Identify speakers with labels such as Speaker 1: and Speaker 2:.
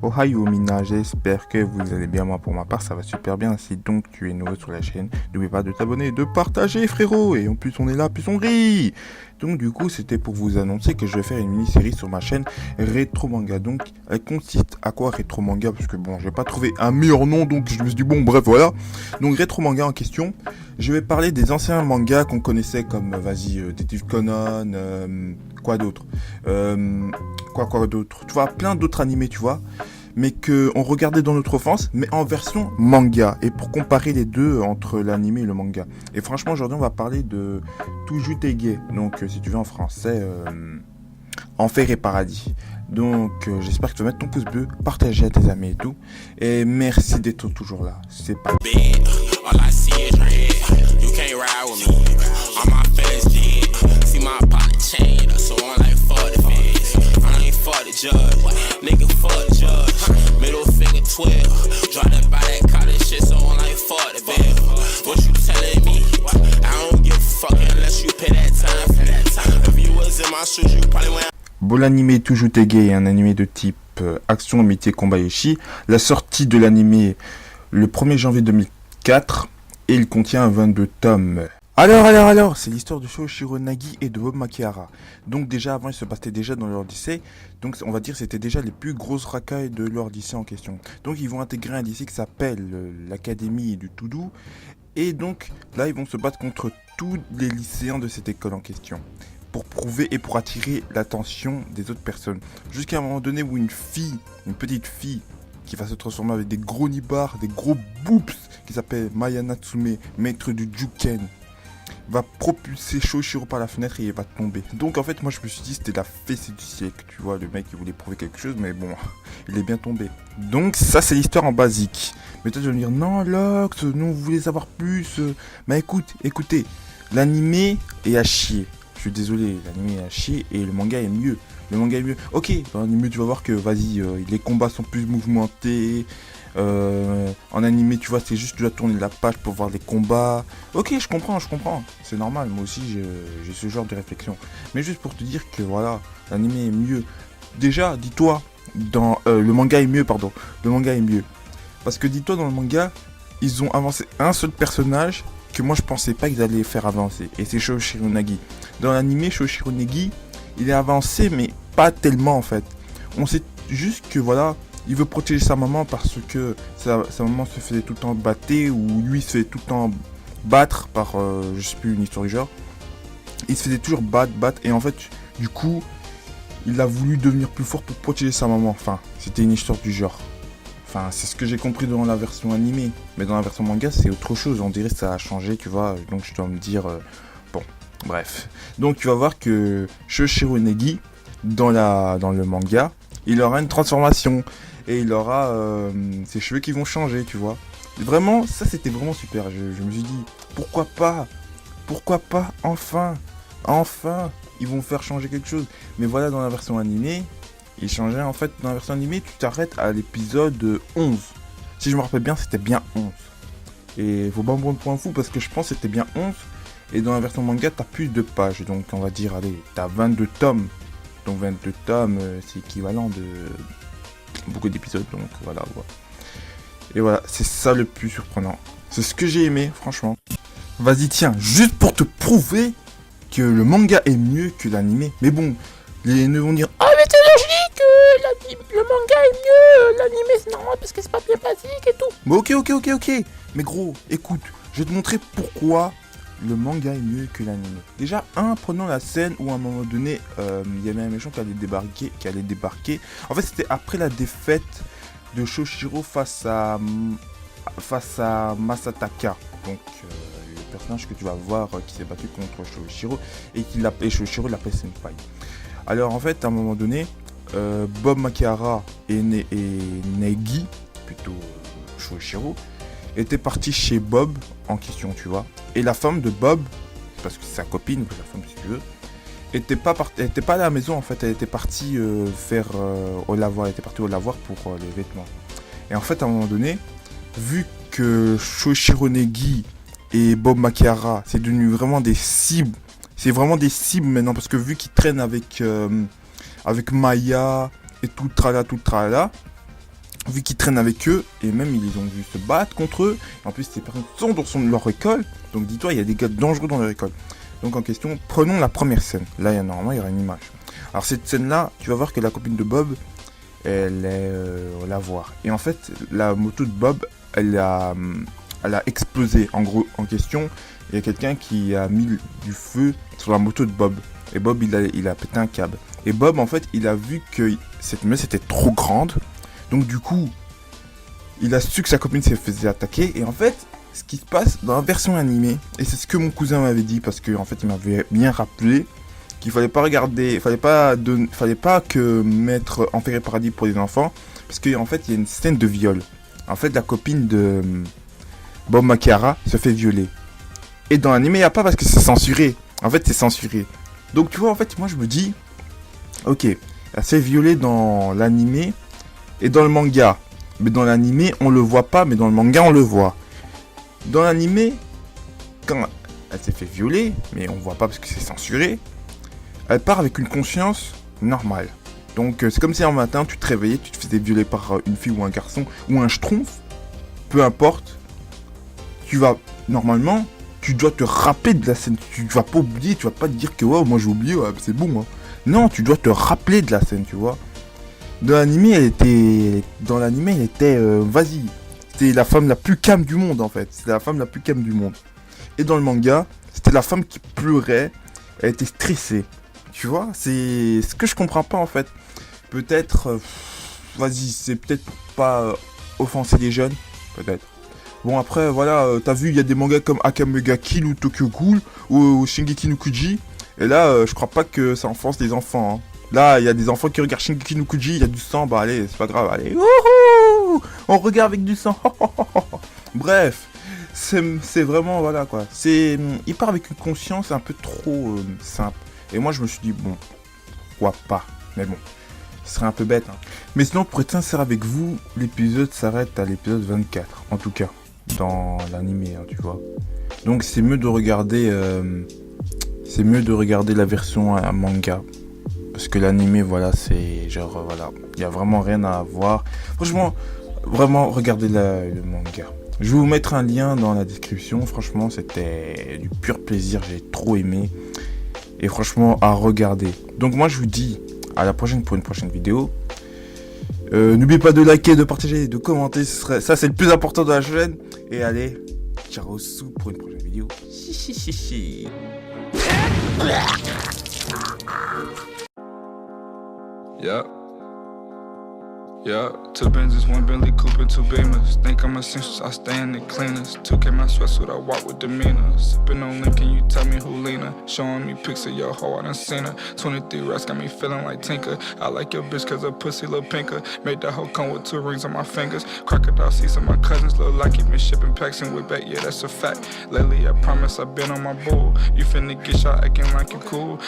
Speaker 1: Ohio Mina, j'espère que vous allez bien. Moi pour ma part ça va super bien. Si donc tu es nouveau sur la chaîne, n'oublie pas de t'abonner, de partager frérot. Et en plus on est là, plus on rit. Donc du coup c'était pour vous annoncer que je vais faire une mini-série sur ma chaîne Rétro Manga. Donc elle consiste à quoi Rétro Manga? Parce que bon j'ai pas trouvé un meilleur nom, donc je me suis dit bon bref voilà. Donc Rétro Manga en question, je vais parler des anciens mangas qu'on connaissait comme Détective Conan, quoi d'autre quoi d'autre, tu vois, plein d'autres animés, tu vois, mais que on regardait dans notre enfance, mais en version manga, et pour comparer les deux entre l'anime et le manga. Et franchement, aujourd'hui, on va parler de Tujutege, donc si tu veux en français, Enfer et Paradis. Donc, j'espère que tu vas mettre ton pouce bleu, partager à tes amis et tout, et merci d'être toujours là. C'est pas.
Speaker 2: All I see is red. You can't ride with me. All my feelings dead. See my pocket chain, so I'm like fuck the feds. I ain't fuck the judge. Nigga fuck the judge. Middle finger 12. Drop that by that college shit, so I'm like fuck the bill. What you telling me? I don't give a fuck unless you pay that time for that time. If you was in my shoes, you probably went.
Speaker 1: Bon, l'anime Tujutege est un anime de type action, métier, combat et chi. La sortie de l'anime le 1er janvier 2004 et il contient 22 tomes. Alors, c'est l'histoire de Shoshiro Nagi et de Bob Makihara. Donc déjà avant, ils se battaient déjà dans leur lycée. Donc on va dire que c'était déjà les plus grosses racailles de leur lycée en question. Donc ils vont intégrer un lycée qui s'appelle l'Académie du Toudou. Et donc là, ils vont se battre contre tous les lycéens de cette école en question, pour prouver et pour attirer l'attention des autres personnes. Jusqu'à un moment donné où une petite fille, qui va se transformer avec des gros nibards, des gros boops, qui s'appelle Maya Natsume, maître du Juken, va propulser Shoshiro par la fenêtre et il va tomber. Donc en fait, moi je me suis dit c'était la fessée du siècle, tu vois, le mec il voulait prouver quelque chose, mais bon, il est bien tombé. Donc ça c'est l'histoire en basique. Mais toi tu vas me dire, non Lox, nous vous voulez savoir plus. Mais écoutez, l'animé est à chier. Je suis désolé, l'anime est à chier et le manga est mieux. Le manga est mieux. Ok, dans l'anime tu vas voir que les combats sont plus mouvementés. En animé tu vois c'est juste tu dois tourner la page pour voir les combats. Ok, je comprends. C'est normal, moi aussi j'ai ce genre de réflexion. Mais juste pour te dire que voilà, l'anime est mieux. Déjà, dis-toi, le manga est mieux, pardon. Le manga est mieux. Parce que dis-toi, dans le manga, ils ont avancé un seul personnage que moi je pensais pas qu'ils allaient faire avancer. Et c'est Shoshiro Nagi. Dans l'anime, Shoshiro Nagi, il est avancé, mais pas tellement en fait. On sait juste que voilà, il veut protéger sa maman parce que sa maman se faisait tout le temps battre, ou lui se faisait tout le temps battre par, je sais plus, une histoire du genre. Il se faisait toujours battre, et en fait, du coup, il a voulu devenir plus fort pour protéger sa maman. Enfin, c'était une histoire du genre. Enfin, c'est ce que j'ai compris dans la version animée. Mais dans la version manga, c'est autre chose. On dirait que ça a changé, tu vois. Donc je dois me dire... bon, bref. Donc tu vas voir que Shoshiro Nagi, dans le manga, il aura une transformation. Et il aura ses cheveux qui vont changer, tu vois. Vraiment, ça c'était vraiment super. Je me suis dit, pourquoi pas, enfin, ils vont faire changer quelque chose. Mais voilà, dans la version animée, il changeait en fait. Dans la version animée, tu t'arrêtes à l'épisode 11. Si je me rappelle bien, c'était bien 11. Et faut pas me prendre pour un fou parce que je pense que c'était bien 11. Et dans la version manga, t'as plus de pages. Donc on va dire, allez, t'as 22 tomes. Donc 22 tomes, c'est équivalent de beaucoup d'épisodes. Donc voilà. Et voilà, c'est ça le plus surprenant. C'est ce que j'ai aimé, franchement. Vas-y, tiens, juste pour te prouver que le manga est mieux que l'anime. Mais bon, les ne vont dire, ah mais c'est logique, le manga est mieux, l'anime c'est normal parce que c'est pas bien basique et tout. Mais ok. Mais gros, écoute, je vais te montrer pourquoi le manga est mieux que l'anime. Déjà, prenons la scène où à un moment donné, il y avait un méchant qui allait débarquer. En fait, c'était après la défaite de Shoshiro face à Masataka. Donc, le personnage que tu vas voir qui s'est battu contre Shoshiro et Shoshiro l'appelle Senpai. Alors en fait, à un moment donné, Bob Makihara et Nagi, plutôt Shoshiro, étaient partis chez Bob en question, tu vois. Et la femme de Bob, parce que c'est sa copine, la femme si tu veux, était pas à la maison en fait. Elle était partie au lavoir. Elle était partie au lavoir pour les vêtements. Et en fait, à un moment donné, vu que Shoshiro Nagi et Bob Makihara, c'est devenu vraiment des cibles. C'est vraiment des cibles maintenant parce que vu qu'ils traînent avec Maya et tout tralala, vu qu'ils traînent avec eux, et même ils les ont vu se battre contre eux. En plus, ces personnes sont dans leur école, donc dis-toi, il y a des gars dangereux dans leur école. Donc en question, prenons la première scène. Là, normalement, il y aura une image. Alors cette scène-là, tu vas voir que la copine de Bob, elle est la voir. Et en fait, la moto de Bob, elle a explosé. En gros, en question, il y a quelqu'un qui a mis du feu sur la moto de Bob. Et Bob, il a pété un câble. Et Bob, en fait, il a vu que cette meuf était trop grande. Donc du coup, il a su que sa copine s'est faisait attaquer. Et en fait, ce qui se passe dans la version animée, et c'est ce que mon cousin m'avait dit, parce que en fait, il m'avait bien rappelé qu'il fallait pas regarder, fallait pas que mettre Enfer et Paradis pour les enfants, parce qu'en fait, il y a une scène de viol. En fait, la copine de Bob Makara se fait violer. Et dans l'anime, il n'y a pas parce que c'est censuré. En fait, c'est censuré. Donc, tu vois, en fait, moi, je me dis, ok, elle s'est violée dans l'anime et dans le manga. Mais dans l'anime, on le voit pas, mais dans le manga, on le voit. Dans l'anime, quand elle s'est fait violer, mais on voit pas parce que c'est censuré, elle part avec une conscience normale. Donc, c'est comme si un matin, tu te réveillais, tu te faisais violer par une fille ou un garçon, ou un schtroumpf, peu importe. Tu vas, normalement, tu dois te rappeler de la scène. Tu vas pas oublier, tu vas pas te dire que ouais, moi j'ai oublié, ouais, c'est bon. Moi. Non, tu dois te rappeler de la scène, tu vois. Dans l'anime, elle était, vas-y, c'était la femme la plus calme du monde en fait. C'était la femme la plus calme du monde. Et dans le manga, c'était la femme qui pleurait, elle était stressée. Tu vois, c'est ce que je comprends pas en fait. Peut-être, vas-y, c'est peut-être pas offenser les jeunes, peut-être. Bon après voilà, t'as vu il y a des mangas comme Akame ga Kill ou Tokyo Ghoul ou Shingeki no Kyojin. Et là je crois pas que ça enfonce les enfants. Hein. Là il y a des enfants qui regardent Shingeki no Kyojin, il y a du sang, bah allez c'est pas grave, allez. Wouhou, on regarde avec du sang. Bref, c'est vraiment voilà quoi. Il part avec une conscience un peu trop simple. Et moi je me suis dit bon, pourquoi pas. Mais bon, ce serait un peu bête. Hein. Mais sinon pour être sincère avec vous, l'épisode s'arrête à l'épisode 24 en tout cas. Dans l'anime, hein, tu vois. Donc c'est mieux de regarder la version manga, parce que l'anime, voilà, c'est genre voilà, il y a vraiment rien à voir. Franchement, vraiment regardez le manga. Je vais vous mettre un lien dans la description. Franchement, c'était du pur plaisir, j'ai trop aimé. Et franchement, à regarder. Donc moi, je vous dis à la prochaine pour une prochaine vidéo. N'oubliez pas de liker, de partager, de commenter, ça c'est le plus important de la chaîne. Et allez, ciao sous pour une prochaine vidéo.
Speaker 3: Yeah. Yeah, 2 Benzes, 1 Bentley Coupe, and 2 Beamers. Think I'm essential, I stay in the cleaners. 2K my sweatsuit, I walk with demeanor. Sippin' on Lincoln, you tell me who Lena. Showing me pics of your hoe, I done seen her. 23 rats got me feeling like Tinker. I like your bitch cause her pussy look pinker. Made that hoe come with 2 rings on my fingers. Crocodile seats on my cousins look like he been shipping packs and with back, yeah that's a fact. Lately I promise I been on my bull. You finna get shot acting like you cool.